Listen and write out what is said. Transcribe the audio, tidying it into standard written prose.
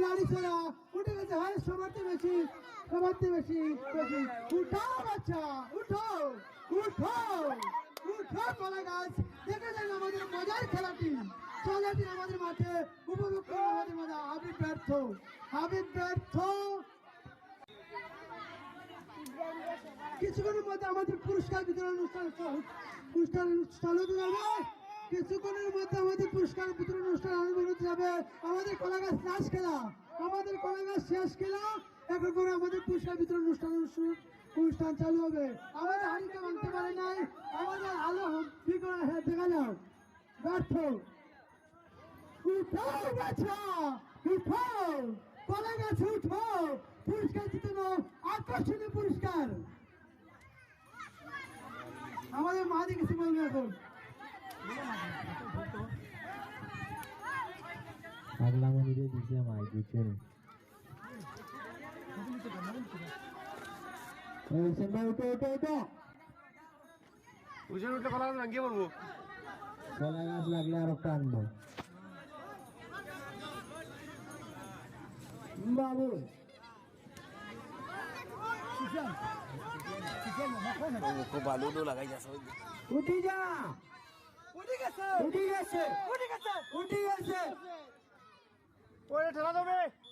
গাড়ি ছেড়া উঠে গেছে, হয় সবারতে বেশি, সবারতে বেশি বেশি। উঠাও বাচ্চা, উঠো উঠো উঠো কলা গাছ, দেখে যান আমাদের মজার খেলাটি। চলাটি আমাদের মাঠে উপভোগ করে আমাদের মজা। হাবিব ব্যর্থ, হাবিব ব্যর্থ। কিছুক্ষণের মধ্যে আমাদের পুরস্কার বিতরণ অনুষ্ঠান চালু হতে যাবে। কিছুক্ষণের মধ্যে আমাদের পুরস্কার বিতরণ অনুষ্ঠান আরম্ভ হতে যাবে। আমাদের কলাগাছ শেষ খেলা, আমাদের কলাগাছ শেষ খেলা। এখন করে আমাদের পুরস্কার বিতরণ অনুষ্ঠান চালু হবে। আমাদের হাড়িকে মানতে পারে নাই, আমাদের আলো দেখা যাও ব্যর্থ। উঠো বাছা, উঠো কলা গাছ, উঠো। পুরস্কার জিতানো, আকর্ষণীয় পুরস্কার। আমাদের মা দেখেছি বলবে এখন আগলা মনিরে দিছে মাই বুঝছেন এই সেন্ডা উঠো উঠো উঠো উঠে উঠলে কলা গাছ ভাঙিয়ে পড়বো। কলা গাছ লাগলে আরো টানবো বাবু। বালু লাগাই যাচ্ছে, উঠি যা, উঠে গেছে, উঠি গেছে, উঠে গেছে, উঠি গেছে। ওরে ঠেলা দেবে।